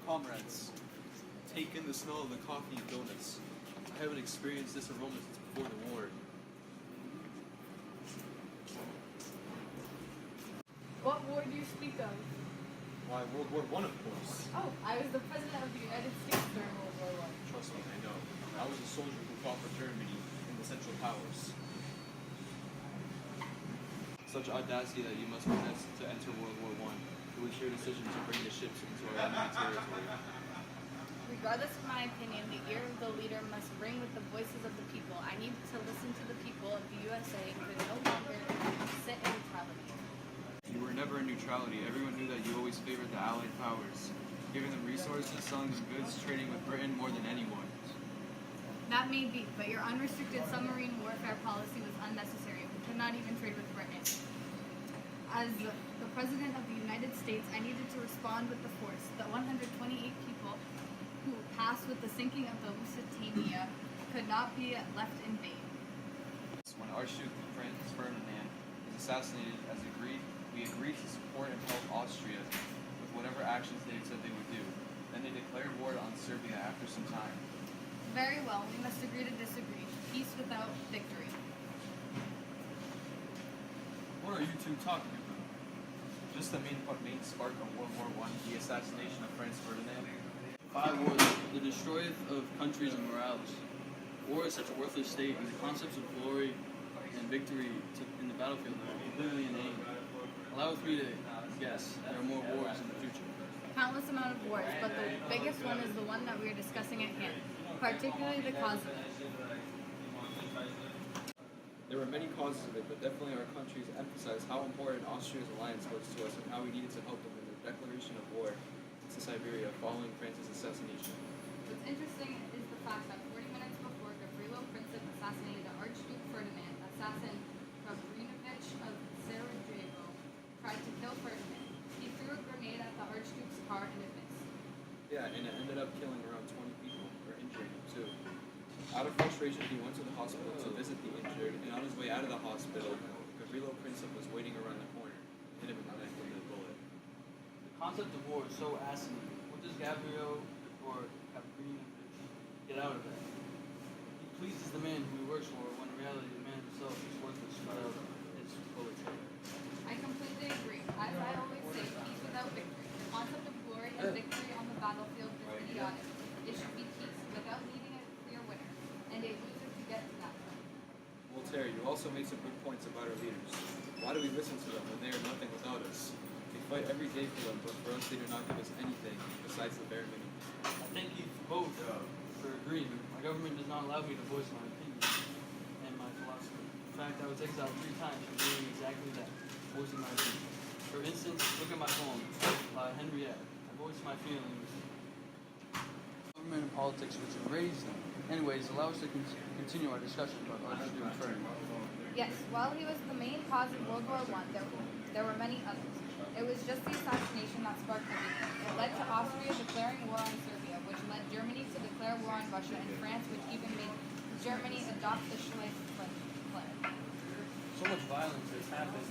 Comrades, take in the smell of the coffee and donuts. I haven't experienced this aroma since before the war. What war do you speak of? Why, World War I, of course. Oh, I was the President of the United States during World War I. Trust me, I know. I was a soldier who fought for Germany and the Central Powers. Such audacity that you must possess to enter World War I. It was your decision to bring the ships into our enemy territory. Regardless of my opinion, the ear of the leader must ring with the voices of the people. I need to listen to the people of the USA and could no longer sit in neutrality. You were never in neutrality. Everyone knew that you always favored the Allied powers, giving them resources, selling them goods, trading with Britain more than anyone. That may be, but your unrestricted submarine warfare policy was unnecessary. We could not even trade with Britain. As the President of the United States, I needed to respond with the force. The 128 people who passed with the sinking of the Lusitania could not be left in vain. When Archduke Franz Ferdinand was assassinated, we agreed to support and help Austria with whatever actions they said they would do. Then they declared war on Serbia after some time. Very well, we must agree to disagree. Peace without victory. What are you two talking about? Just the main spark of World War I, the assassination of Franz Ferdinand. Five wars, the destroyeth of countries and morals. War is such a worthless state, and the concepts of glory and victory in the battlefield are completely inane. Allow me to guess, there are more wars in the future. Countless amount of wars, but the biggest one is the one that we are discussing at hand, particularly the cause of it. There were many causes of it, but definitely our countries emphasized how important Austria's alliance was to us and how we needed to help them in their declaration of war to Siberia following France's assassination. What's interesting is the fact that 40 minutes before Gavrilo Princip assassinated Archduke Ferdinand, assassin Gabrinovich of Sarajevo tried to kill Ferdinand. He threw a grenade at the Archduke's car and it missed. Yeah, and it ended up killing around 20 people, or injuring them too. Out of frustration, he went to the hospital to visit the injured, and on his way out of the hospital, Gavrilo Princip was waiting around the corner, hit him in the neck with a bullet. The concept of war is so asinine. What does Gavrilo or Gabrinovich get out of it? He pleases the man who he works for, when in reality the man himself is worthless without his poetry. I completely agree. As I always say, peace without victory. The concept of glory and victory on the battlefield is idiotic. It should be peace, without needing a clear winner, and a loser to get to that point. Voltaire, you also made some good points about our leaders. Why do we listen to them when they are nothing without us? We fight every day for them, but for us they do not give us anything besides the bare minimum. I thank you both for agreeing. My government does not allow me to voice my opinion and my philosophy. In fact, I was exiled 3 times for doing exactly that, voicing my opinion. For instance, look at my poem, by Henriette. I voice my feelings. Government and politics which enrage them. Anyways, allow us to continue our discussion about Archduke Ferdinand. Yes, while he was the main cause of World War I, there were many others. It was just the assassination that sparked everything. It led to Austria declaring war on Serbia, which led Germany to declare war on Russia, and France, which even made Germany adopt the Schleswig plan. So much violence has happened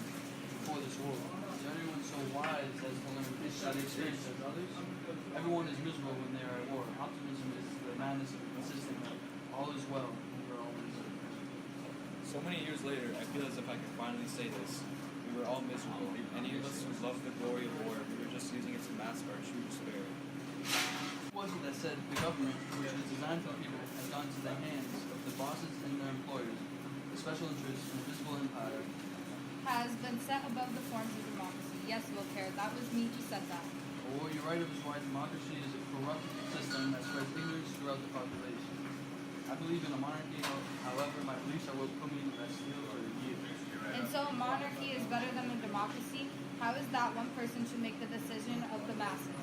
before this war. Is anyone so wise as to learn this experience as others? Everyone is miserable when they are at war. Optimism is the madness of insisting that all is well when we are all miserable. So many years later, I feel as if I could finally say this. We were all miserable. Any of us who loved the glory of war, we were just using it to mask our true despair. Who was it that said the government, which is designed for people, has gone to the hands of the bosses and their employers, the special interests and visible empire? Has been set above the forms of democracy. Yes, Voltaire, that was me who said that. Or what you're right of is why democracy is a corrupt system that spreads ignorance throughout the population. I believe in a monarchy, however, my beliefs are what put me in the Bastille for years. And so a monarchy is better than a democracy? How is that one person should make the decision of the masses?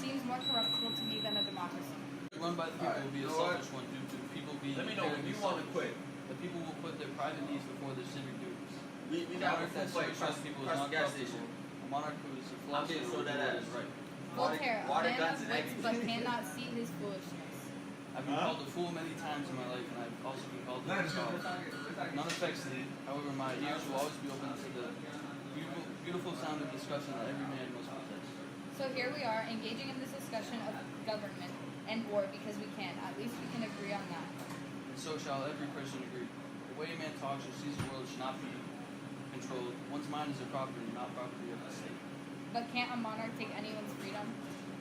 Seems more corruptible to me than a democracy. Run by the people will be a selfish one due to people being Let me know when you want to quit. The people will put their private needs before their civic duties. We A got a monarch full that plate serves across people is the not gas trustable. station. A monarch who is a I'm philosopher getting will sold do that what ass. is right. Voltaire, a Water, man guns, of and wits but eggs. cannot see his foolishness. I've been called a fool many times in my life, and I've also been called a scholar. None affects me. However, my ears will always be open to the beautiful sound of discussion that every man must possess. So So here we are, engaging in this discussion of government and war because we can. At least we can agree on that. And so shall every Christian agree. The way a man talks or sees the world should not be controlled. One's mind is a property, not property of the state. But can't a monarch take anyone's freedom?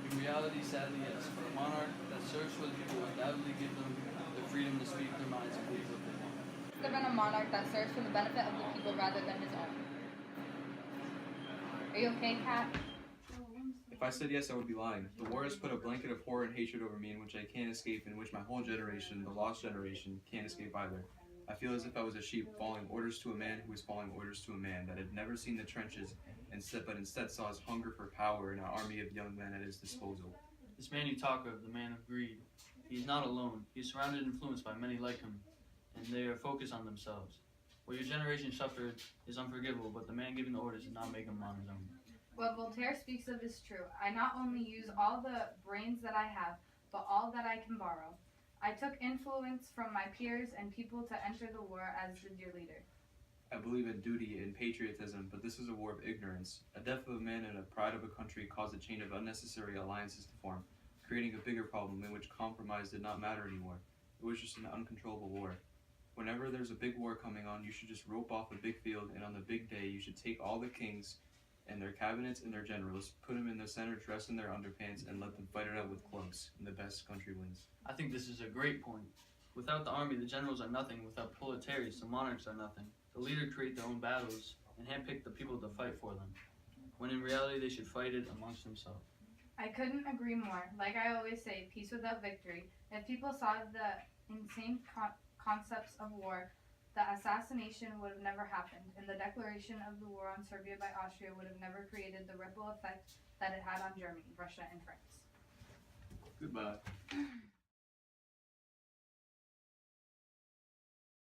In reality, sadly, yes. For a monarch that serves for the people will undoubtedly give them the freedom to speak their minds and believe what they want. Has there been a monarch that serves for the benefit of the people rather than his own? Are you okay, Kat? If I said yes, I would be lying. The war has put a blanket of horror and hatred over me in which I can't escape, in which my whole generation, the lost generation, can't escape either. I feel as if I was a sheep following orders to a man who was following orders to a man that had never seen the trenches, but instead saw his hunger for power and an army of young men at his disposal. This man you talk of, the man of greed, he is not alone. He is surrounded and influenced by many like him, and they are focused on themselves. What your generation suffered is unforgivable, but the man giving the orders did not make him on his own. What Voltaire speaks of is true. I not only use all the brains that I have, but all that I can borrow. I took influence from my peers and people to enter the war, as did your leader. I believe in duty and patriotism, but this is a war of ignorance. A death of a man and a pride of a country caused a chain of unnecessary alliances to form, creating a bigger problem in which compromise did not matter anymore. It was just an uncontrollable war. Whenever there's a big war coming on, you should just rope off a big field, and on the big day, you should take all the kings and their cabinets and their generals, put them in the center, dressed in their underpants, and let them fight it out with clubs, and the best country wins. I think this is a great point. Without the army, the generals are nothing. Without proletariats, the monarchs are nothing. The leaders create their own battles and handpick the people to fight for them, when in reality they should fight it amongst themselves. I couldn't agree more. Like I always say, peace without victory. If people saw the insane concepts of war, the assassination would have never happened, and the declaration of the war on Serbia by Austria would have never created the ripple effect that it had on Germany, Russia, and France. Goodbye.